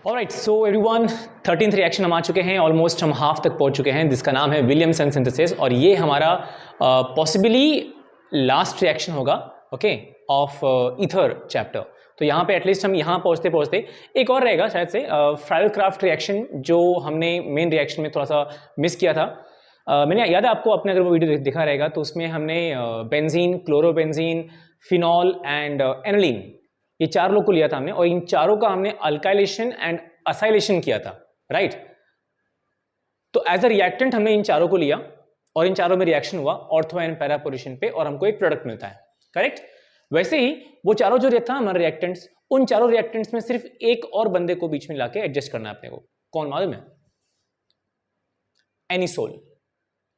Alright, so everyone 13th reaction हम आ चुके हैं, ऑलमोस्ट हम हाफ तक पहुंच चुके हैं, जिसका नाम है विलियमसन सिंथेसिस और ये हमारा पॉसिबली लास्ट रिएक्शन होगा ओके ऑफ ईथर चैप्टर। तो यहाँ पे एटलीस्ट हम यहाँ पहुँचते पहुँचते एक और रहेगा शायद से फ्राइल-क्राफ्ट रिएक्शन जो हमने मेन रिएक्शन में थोड़ा सा मिस किया था। मैंने याद है आपको, आपने अगर वो वीडियो दिखा रहेगा तो उसमें हमने benzene, chlorobenzene, phenol and aniline ये चार लोग को लिया था हमने और इन चारों का हमने अल्काइलेशन एंड असाइलेशन किया था, राइट। तो एज अ रिएक्टेंट हमने इन चारों को लिया और इन चारों में रिएक्शन हुआ ऑर्थो एंड पैरा पोजीशन पे और हमको एक प्रोडक्ट मिलता है, करेक्ट। वैसे ही वो चारों जो था हमारे रिएक्टेंट्स, उन चारों रिएक्टेंट्स में सिर्फ एक और बंदे को बीच में लाके एडजस्ट करना है अपने को। कौन मालूम है? एनिसोल।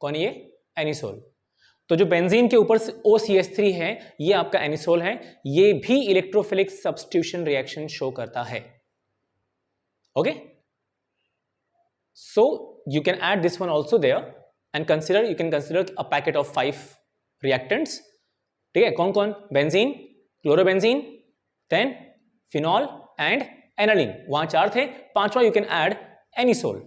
कौन ये? एनिसोल। तो जो बेंजीन के ऊपर OCH3 है ये आपका एनिसोल है, ये भी इलेक्ट्रोफिलिक सब्स्टिट्यूशन रिएक्शन शो करता है। Okay, so you can add this one also there and consider, you can consider a packet of 5 reactants. ठीक है, कौन कौन? Benzene, chlorobenzene, then phenol and aniline. वहां 4 थे, पांचवा यू कैन ऐड एनिसोल।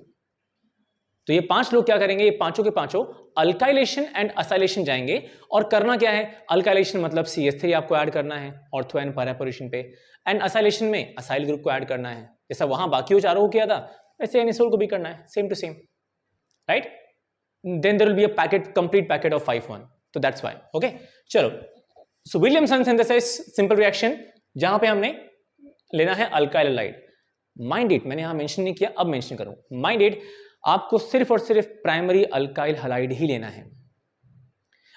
तो ये 5 लोग क्या करेंगे? ये पांचों के पांचों अल्काइलेशन एंड असाइलेशन जाएंगे। और करना क्या है? अल्काइलेशन मतलब CH3 आपको ऐड करना है ऑर्थो एंड पैरा पोजीशन पे, एंड असाइलेशन में असाइल ग्रुप को ऐड करना है। जैसा वहां बाकी चारों को किया था वैसे एनिसोल को भी करना है, same to same, right. Then there will be a packet, complete packet of 5 1। तो दैट्स व्हाई। ओके, चलो। So Williamson synthesis simple reaction, जहां पे हमने लेना है अल्काइल हैलाइड। माइंड इट, मैंने यहां मेंशन नहीं किया, अब मेंशन करूं। माइंड इट, आपको सिर्फ और सिर्फ प्राइमरी अल्काइल हैलाइड ही लेना है।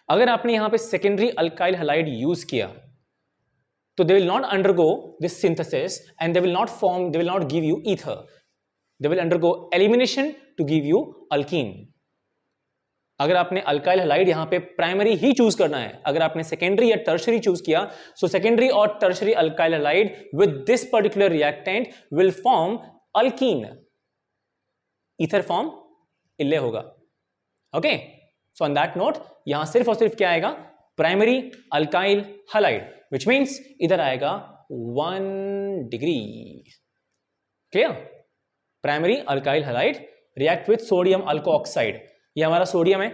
अगर आपने यहां पे सेकेंडरी अल्काइल हैलाइड यूज किया तो they will not undergo this synthesis and they will not form, they will not give you ether, they will undergo elimination to give you alkene. अगर आपने अल्काइल हैलाइड यहां पे primary ही choose करना है, अगर आपने सेकेंडरी या टर्शरी चूज किया, सो सेकेंडरी और tertiary alkyl halide with this particular reactant will form alkene. Ether form इल्ले होगा। Okay, so on that note यहां सिर्फ और सिर्फ क्या आएगा? Primary alkyl halide, which means इधर आएगा 1 degree. Clear? Primary alkyl halide react with sodium alkoxide. ये हमारा सोडियम है,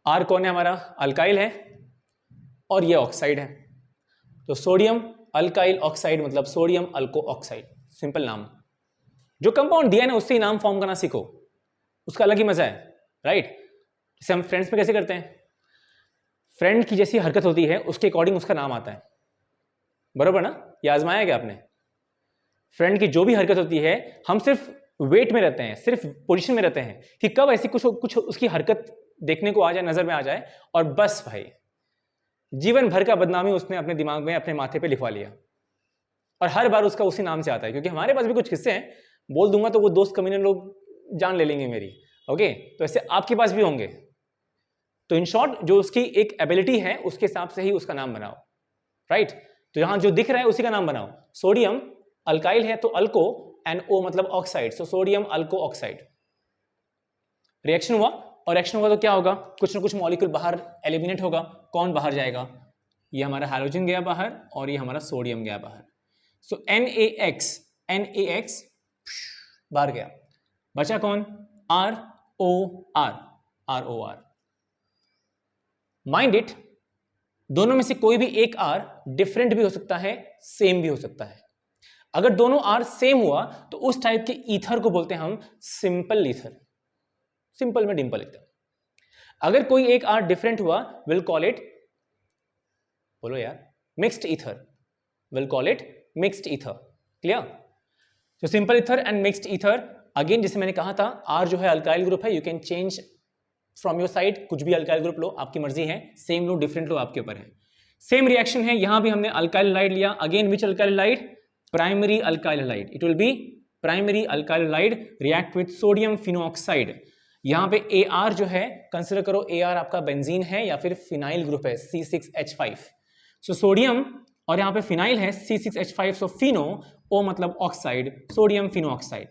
आर कौन है? हमारा अल्काइल है और ये ऑक्साइड है। तो सोडियम अल्काइल ऑक्साइड मतलब सोडियम अल्को ऑक्साइड, सिंपल नाम। जो कंपाउंड दिया है ना उससे ही नाम फॉर्म करना सीखो, उसका अलग ही मजा है, राइट। जैसे हम फ्रेंड्स में कैसे करते हैं, फ्रेंड की जैसी हरकत होती है उसके अकॉर्डिंग उसका नाम आता है, बरोबर ना? ये आजमाया क्या आपने? फ्रेंड की जो भी हरकत होती है हम सिर्फ वेट में रहते हैं, सिर्फ पोजीशन में रहते हैं कि कब ऐसी कुछ उसकी हरकत देखने को आ जाए, नजर में आ जाए, और बस भाई जीवन भर का बदनामी उसने अपने दिमाग में, अपने माथे पे लिखवा लिया और हर बार उसका उसी नाम से आता है। क्योंकि हमारे पास भी कुछ किस्से हैं, बोल दूंगा तो वो दोस्त कमीने लोग जान ले लेंगे मेरी। ओके, तो ऐसे आपके पास भी होंगे। तो इन शॉर्ट जो उसकी एक एबिलिटी है उसके हिसाब से ही उसका नाम बनाओ, राइट। तो यहां जो दिख रहा है उसी का नाम बनाओ। सोडियम अल्काइल है तो अल्को, एंड ओ मतलब oxide, so sodium alkoxide. Reaction हुआ, और रिएक्शन हुआ तो क्या होगा? कुछ ना कुछ मॉलिक्यूल बाहर एलिमिनेट होगा। कौन बाहर जाएगा? ये हमारा हाइड्रोजन गया बाहर और ये हमारा सोडियम गया बाहर। सो NaX बाहर गया, बचा कौन? ROR। माइंड इट, दोनों में से कोई भी एक R डिफरेंट भी हो सकता है, सेम भी हो सकता है। अगर दोनों R सेम हुआ तो उस टाइप के ईथर को बोलते हैं हम सिंपल ईथर। सिंपल में डिंपल लिखते हैं। अगर कोई एक R डिफरेंट हुआ, विल कॉल इट, बोलो यार, mixed ether. Will call it mixed ether. Clear? तो simple ether and mixed ether, again जैसे मैंने कहा था, R जो है अल्काइल ग्रुप है, you can change from your side, कुछ भी अल्काइल ग्रुप लो, आपकी मर्जी है। सेम लो, डिफरेंट लो, आपके ऊपर है। सेम रिएक्शन है, यहां भी हमने अल्काइल हैलाइड लिया। Again which alkyl halide? Primary alkyl halide. It will be primary alkyl halide react with sodium phenoxide. यहां पे AR जो है, कंसीडर करो AR आपका बेंजीन है या फिर फिनाइल ग्रुप है, C6H5। सो सोडियम और यहां पे फिनाइल है C6H5, सो फिनो, O मतलब ऑक्साइड, सोडियम फिनोऑक्साइड।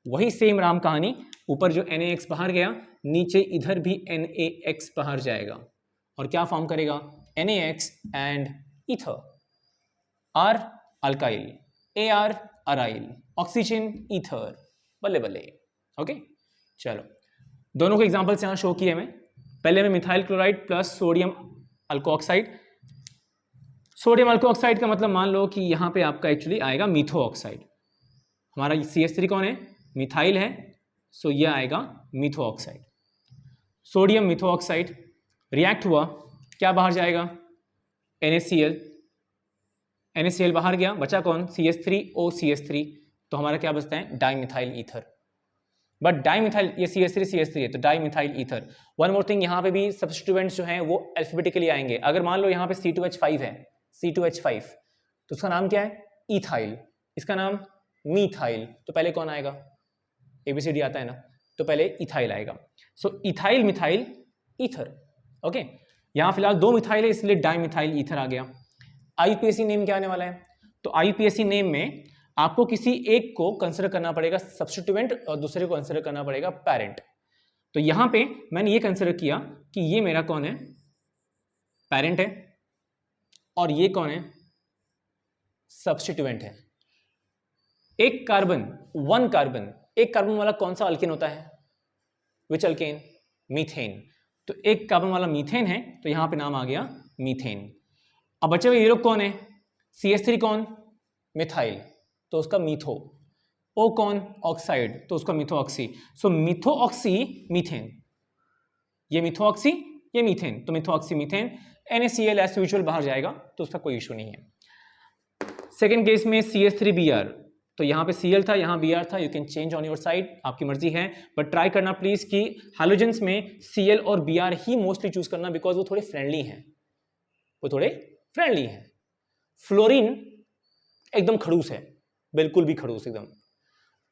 वही सेम राम कहानी, ऊपर जो NaX बाहर गया, नीचे इधर भी NaX बाहर जाएगा और क्या फॉर्म करेगा? NaX and ether. R alkyl, AR aryl, oxygen ether, बल्ले बल्ले। ओके चलो, दोनों के एग्जांपल्स यहाँ शो किए मैं। पहले में methyl chloride plus sodium alkoxide. Sodium alkoxide का मतलब मान लो कि यहाँ पे आपका एक्चुअली आएगा मीथो ऑक्साइड। हमारा CH3 कौन है? मिथाइल है, सो ये आएगा मीथो ऑक्साइड। सोडियम मीथो ऑक्साइड रिएक्ट हुआ, क्या बाहर जाएगा? NaCl, NaCl बाहर गया, बचा कौन? CH3OCH3, तो हमारा क्या बचता है? Dimethyl ether. बट डाइमिथाइल, ये CH3 है तो dimethyl ether. One more thing, यहाँ पे भी सब्स्टिट्यूएंट्स जो हैं वो अल्फाबेटिकली आएंगे। अगर मान लो यहाँ पे C2H5 है, C2H5, तो उसका नाम क्या है? ईथाइल। इसका नाम मीथाइल, तो पहले कौन आएगा? ABCD आता है ना, तो पहले इथाइल आएगा। सो इथाइल मिथाइल ईथर। ओके, यहाँ फिलहाल 2 मिथाइल है इसलिए डाइमिथाइल ईथर आ गया। IUPAC नेम क्या आने वाला है? तो IUPAC नेम में आपको किसी एक को कंसिडर करना पड़ेगा सब्स्टिट्यूएंट और दूसरे को कंसिडर करना पड़ेगा पेरेंट। तो यहां पे मैंने ये कंसिडर किया कि ये मेरा कौन है? पेरेंट है, और ये कौन है? सब्स्टिट्यूएंट है। एक कार्बन वाला कौन सा अल्केन होता है? विच अल्केन? मीथेन। तो एक कार्बन वाला मीथेन है, तो यहां पे नाम आ गया मीथेन। अब बचे हुए ये लोग कौन है? CH3 कौन? मिथाइल, तो उसका मीथो। O कौन? ऑक्साइड, तो उसका मिथोऑक्सी। सो मिथोऑक्सी मीथेन, ये मिथोऑक्सी ये मीथेन, तो मिथोऑक्सी मीथेन। NaCl एज यूजुअल बाहर जाएगा, तो उसका कोई इशू नहीं है। सेकेंड केस में CH3Br, तो यहाँ पे Cl था, यहाँ Br था, you can change on your side, आपकी मर्जी है, बट ट्राई करना प्लीज कि हैलोजेंस में Cl और Br ही मोस्टली चूज करना, बिकॉज वो थोड़े फ्रेंडली हैं, फ्लोरीन एकदम खड़ूस है, बिल्कुल भी खड़ूस एकदम।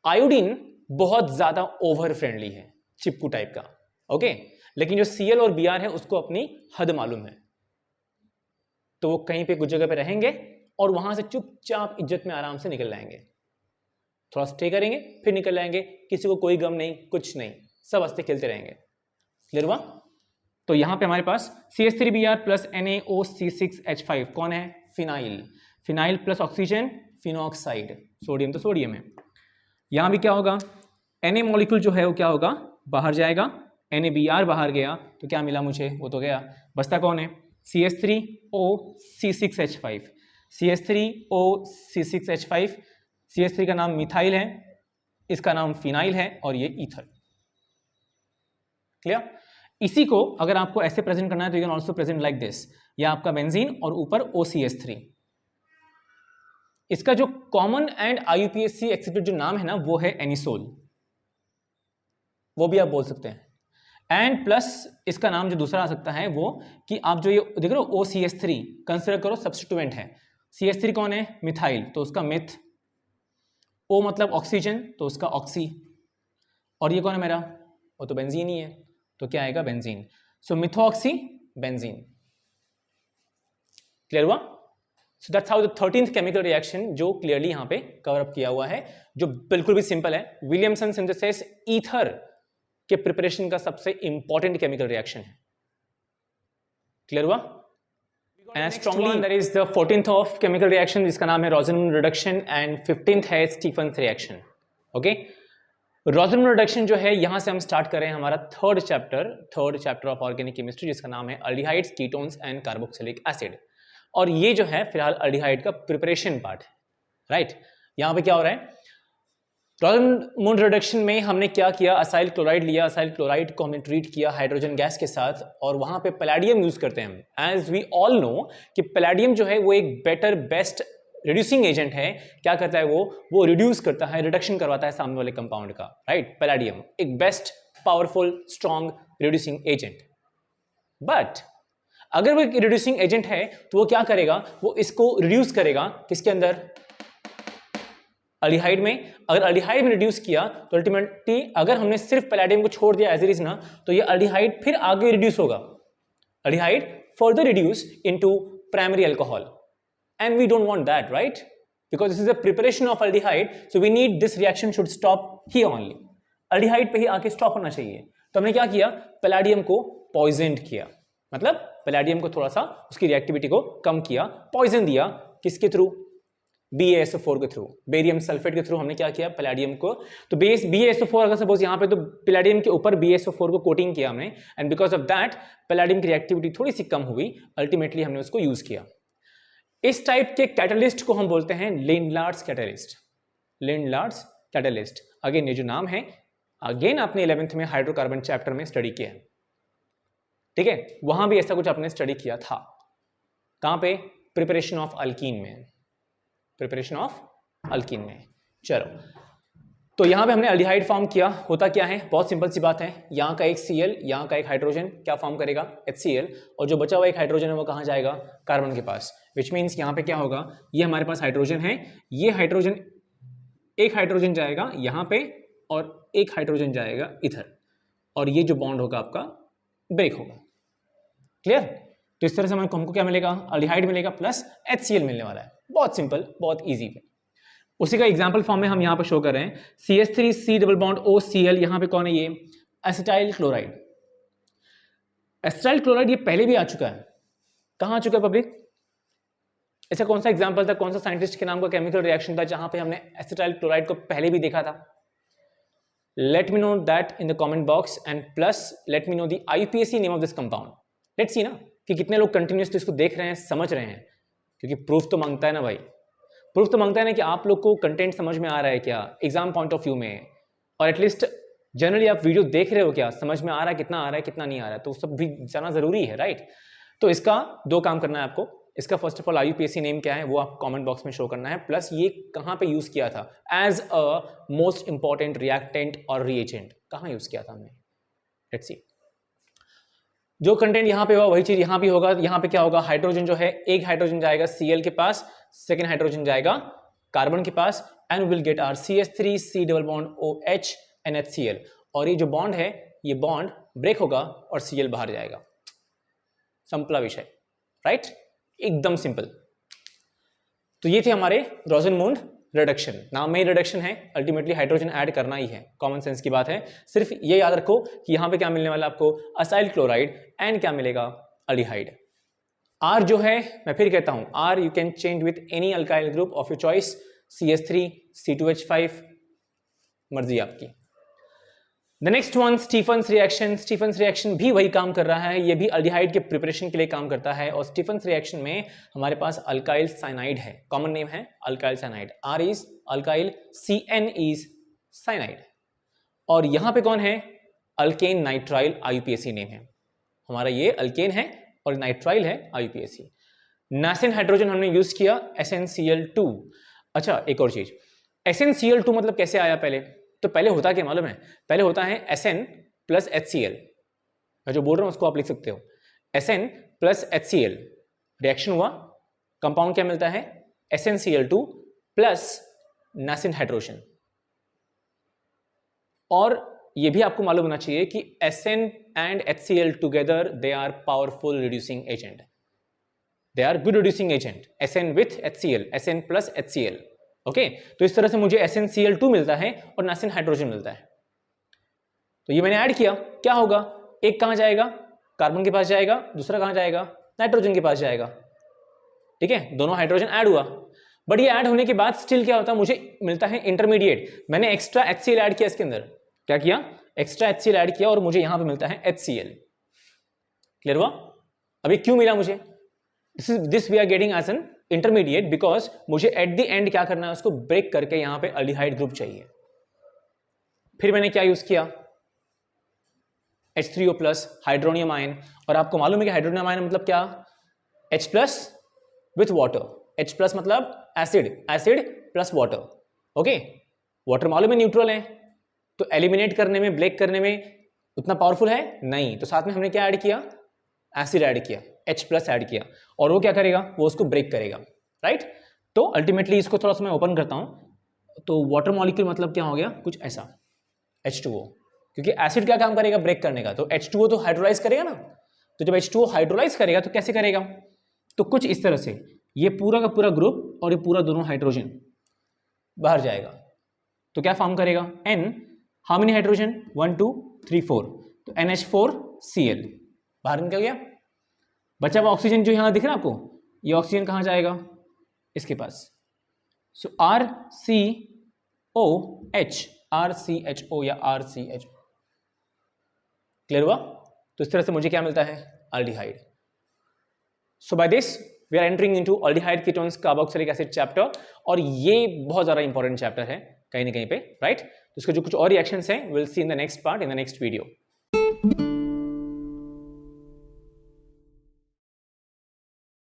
आयोडीन बहुत ज्यादा ओवर फ्रेंडली है, चिपकू टाइप का। ओके, लेकिन जो Cl और Br है उसको अपनी हद मालूम है, तो वो कहीं पे कुछ जगह पे रहेंगे और वहां से चुपचाप इज्जत में आराम से निकल जाएंगे, थोड़ा स्टे करेंगे फिर निकल जाएंगे, किसी को कोई गम नहीं, कुछ नहीं, सब हंसते खेलते रहेंगे। क्लियर हुआ? तो यहां पे हमारे पास CH3Br प्लस NaOC6H5 कौन है? Phenyl plus oxygen phenoxide, sodium तो सोडियम है। यहां भी क्या होगा? Na मॉलिक्यूल जो है वो क्या होगा? बाहर जाएगा, NaBr बाहर गया, तो क्या मिला मुझे? वो तो गया, बचता कौन है? CH3OC6H5, CH3OC6H5, CH3 का नाम मिथाइल है, इसका नाम फिनाइल है, और ये ईथर। क्लियर? इसी को अगर आपको ऐसे प्रेजेंट करना है तो you can also present like this, या आपका बेंजीन और ऊपर OCH3। इसका जो कॉमन एंड IUPAC एक्सेप्टेड जो नाम है ना, वो है एनिसोल, वो भी आप बोल सकते हैं। एंड प्लस इसका नाम जो दूसरा आ सकता है वो कि आप जो ये देख रहे हो OCH3 कंसिडर करो सब्स्टिट्यूएंट है। CH3 कौन है? मिथाइल, तो उसका मिथ। O मतलब ऑक्सीजन, तो उसका ऑक्सी। और ये कौन है मेरा? वो तो बेंजीन ही है, तो क्या आएगा? बेंजीन। सो मिथोऑक्सी बेंजीन। क्लियर हुआ? So that's how the 13th chemical reaction जो क्लियरली यहां पे कवर अप किया हुआ है, जो बिल्कुल भी सिंपल है। विलियमसन सिंथेसिस ईथर के प्रिपरेशन का सबसे इंपॉर्टेंट केमिकल रिएक्शन है। क्लियर हुआ? And strongly that is the 14th of chemical reaction, जिसका नाम है रोज़ेनमून रिडक्शन, एंड 15th है स्टीफन्स रिएक्शन। ओके, रोज़ेनमून रिडक्शन जो है, यहां से हम स्टार्ट करें हमारा third chapter of organic chemistry, जिसका नाम है aldehydes, ketones and carboxylic acid. और ये जो है फिलहाल अल्डिहाइड का प्रिपरेशन पार्ट है, राइट? यहां पे क्या हो रहा है? रोज़ेनमून रिडक्शन में हमने क्या किया? असाइल क्लोराइड लिया, असाइल क्लोराइड को हमने ट्रीट किया हाइड्रोजन गैस के साथ, और वहां पे पैलेडियम यूज करते हैं हम। एज वी ऑल नो कि पैलेडियम जो है वो एक बेस्ट रिड्यूसिंग एजेंट है। क्या करता है वो रिड्यूस करता है, रिडक्शन करवाता है सामने वाले कंपाउंड का, राइट? पैलेडियम एक best powerful strong reducing agent. But अगर वो एक रिड्यूसिंग एजेंट है तो वो क्या करेगा? वो इसको रिड्यूस करेगा किसके अंदर? अल्डिहाइड में। अगर अल्डिहाइड में रिड्यूस किया तो अल्टीमेटली अगर हमने सिर्फ पैलेडियम को छोड़ दिया एज इट इज ना, तो ये अल्डिहाइड फिर आगे रिड्यूस होगा, aldehyde further reduce into primary alcohol, and we don't want that, right? Because this is the preparation of aldehyde, so we need this reaction should stop here only, aldehyde पे ही आके stop होना चाहिए। तो हमने क्या किया? पैलेडियम को पॉइजनड किया, मतलब पैलेडियम को थोड़ा सा उसकी रिएक्टिविटी को कम किया, पॉइजन दिया। किसके थ्रू? BaSO4 के थ्रू, बेरियम सल्फेट के थ्रू हमने क्या किया, पैलेडियम को, तो बेस BaSO4 अगर सपोज यहाँ पे तो पैलेडियम के ऊपर BaSO4 को कोटिंग किया हमने, and because of that palladium की रिएक्टिविटी थोड़ी सी कम हुई, अल्टीमेटली हमने उसको यूज किया। इस टाइप के कैटलिस्ट को हम बोलते हैं लिंडलार्ड्स कैटलिस्ट। लिंडलार्ड्स कैटलिस्ट, अगेन ये जो नाम है अगेन आपने 11th में हाइड्रोकार्बन चैप्टर में स्टडी किया है, ठीक है, वहां भी ऐसा कुछ आपने स्टडी किया था। कहां पे, प्रिपरेशन ऑफ अल्कीन में, प्रिपरेशन ऑफ अल्कीन में। चलो, तो यहां पे हमने अल्डिहाइड फॉर्म किया, होता क्या है, बहुत सिंपल सी बात है, यहां का एक Cl, यहां का एक हाइड्रोजन क्या फॉर्म करेगा, HCl, और जो बचा हुआ एक हाइड्रोजन है वो कहां जाएगा, कार्बन के पास, विच मीन्स यहां पे क्या होगा, ये हमारे पास हाइड्रोजन है, ये हाइड्रोजन, एक हाइड्रोजन जाएगा यहां पे और एक हाइड्रोजन जाएगा इधर, और ये जो बॉन्ड होगा आपका ब्रेक होगा। क्लियर? तो इस तरह से हमको क्या मिलेगा, अल्डिहाइड मिलेगा प्लस HCl मिलने वाला है। बहुत सिंपल, बहुत इजी है। उसी का एग्जांपल फॉर्म में हम यहां पर शो कर रहे हैं, CH3C डबल बॉन्ड OCl, यहां पे कौन है, ये एसिटाइल क्लोराइड। एसिटाइल क्लोराइड ये पहले भी आ चुका है, कहां आ चुका है पब्लिक, ऐसा कौन सा एग्जांपल था, कौन सा साइंटिस्ट के नाम का केमिकल रिएक्शन था जहां पे हमने एसिटाइल क्लोराइड को पहले भी देखा था? Let me know that in the comment box, and plus let me know the IUPAC name of this compound. Let's see ना कि कितने लोग कंटिन्यूसली इसको देख रहे हैं, समझ रहे हैं, क्योंकि प्रूफ तो मांगता है ना भाई, प्रूफ तो मांगता है ना कि आप लोग को कंटेंट समझ में आ रहा है क्या एग्जाम पॉइंट ऑफ व्यू में, और एटलीस्ट जनरली आप वीडियो देख रहे हो क्या, समझ में आ रहा है, कितना आ रहा है कितना नहीं आ रहा है, तो सब भी जाना जरूरी है, राइट? तो इसका दो काम करना है आपको, इसका first of all IUPAC name क्या है वो आप कमेंट बॉक्स में शो करना है, प्लस ये कहाँ पे यूज किया था as a most important reactant और रिएजेंट, कहाँ यूज किया था हमने। लेट्स सी, जो कंटेंट यहाँ पे हुआ वही चीज यहाँ भी होगा। यहाँ पे क्या होगा, हाइड्रोजन जो है, एक हाइड्रोजन जाएगा Cl के पास, सेकेंड हाइड्रोजन जाएगा कार्बन के पास, and will get R CH3C double bond OH and HCl, और ये जो बॉन्ड है ये बॉन्ड ब्रेक होगा और Cl बाहर जाएगा। संपला विषय, राइट? एकदम सिंपल। तो ये थे हमारे रोजनमूंड रिडक्शन, नाम में ही रिडक्शन है, अल्टीमेटली हाइड्रोजन ऐड करना ही है, कॉमन सेंस की बात है। सिर्फ ये याद रखो कि यहां पे क्या मिलने वाला आपको, असाइल क्लोराइड, एंड क्या मिलेगा, अल्डिहाइड। R जो है, मैं फिर कहता हूं, R you can change with any alkyl group of your choice, CH3, C2H5, मर्जी आपकी। The next one, Stephen's reaction. Stephen's reaction भी वही काम कर रहा है, ये भी अल्डिहाइड के प्रिपरेशन के लिए काम करता है, और स्टीफन्स रिएक्शन में हमारे पास अल्काइल साइनाइड है, कॉमन नेम है alkyl cyanide, R is alkyl, CN is cyanide, और यहां पे कौन है, अल्केन नाइट्राइल, IUPAC नेम है हमारा, ये अल्केन है और नाइट्राइल है, IUPAC। नासेंट हाइड्रोजन हमने यूज किया SnCl2। अच्छा, एक और चीज, SnCl2 मतलब कैसे आया पहले, तो पहले होता क्या मालूम है, पहले होता है Sn प्लस HCl, मैं जो बोल रहा हूं उसको आप लिख सकते हो, Sn प्लस HCl, रिएक्शन हुआ, कंपाउंड क्या मिलता है, SnCl2 प्लस नासेंट हाइड्रोजन। और ये भी आपको मालूम होना चाहिए कि Sn and HCl together they are powerful reducing agent, they are good reducing agent, Sn with HCl, Sn plus HCl, okay. तो इस तरह से मुझे SnCl2 मिलता है और नासेंट हाइड्रोजन मिलता है, तो ये मैंने ऐड किया, क्या होगा, एक कहां जाएगा, कार्बन के पास जाएगा, दूसरा कहां जाएगा, नाइट्रोजन के पास जाएगा, ठीक है, दोनों हाइड्रोजन ऐड हुआ, बट ये ऐड होने के बाद स्टिल क्या होता है, मुझे मिलता है इंटरमीडिएट, मैंने एक्स्ट्रा HCl ऐड किया इसके अंदर, क्या किया, एक्स्ट्रा HCl ऐड किया और मुझे यहां पे मिलता है HCl। क्लियर हुआ? अभी क्यों मिला मुझे, this we are getting as an intermediate because मुझे एट द एंड क्या करना है, उसको ब्रेक करके यहां पे अल्डिहाइड ग्रुप चाहिए। फिर मैंने क्या यूज किया, H3O प्लस हाइड्रोनियम आयन, और आपको मालूम है कि हाइड्रोनियम आयन मतलब क्या, H plus with water, H plus मतलब acid, acid plus water, okay. Water मालूम है न्यूट्रल है, तो एलिमिनेट करने में, ब्रेक करने में उतना पावरफुल है नहीं, तो साथ में हमने क्या ऐड किया, एसिड ऐड किया, H प्लस ऐड किया, और वो क्या करेगा, वो उसको ब्रेक करेगा, राइट। तो अल्टीमेटली इसको थोड़ा सा मैं ओपन करता हूं, तो वाटर मॉलिक्यूल मतलब क्या हो गया, कुछ ऐसा, H2O, क्योंकि एसिड क्या काम करेगा, ब्रेक करने का, तो H2O तो हाइड्रोलाइज करेगा ना, तो जब H2O हाइड्रोलाइज करेगा तो कैसे करेगा, तो कुछ इस तरह से, ये पूरा का पूरा ग्रुप और ये पूरा दोनों हाइड्रोजन बाहर जाएगा, तो क्या फॉर्म करेगा, N, हाउ मेनी हाइड्रोजन, 1 2 3 4, तो NH4Cl बाहर निकल गया, बचा हुआ ऑक्सीजन जो यहां दिख रहा है आपको, ये ऑक्सीजन कहां जाएगा, इसके पास, सो RCOH, RCHO या RCHO, क्लियर हुआ? तो इस तरह से मुझे क्या मिलता है? Aldehyde. So by this we are entering into aldehyde ketones carboxylic acid chapter, और ये बहुत ज़्यादा इंपॉर्टेंट चैप्टर है कहीं ना कहीं पे, राइट? तो इसके जो कुछ और रिएक्शंस हैं will see in the next part, in the next video.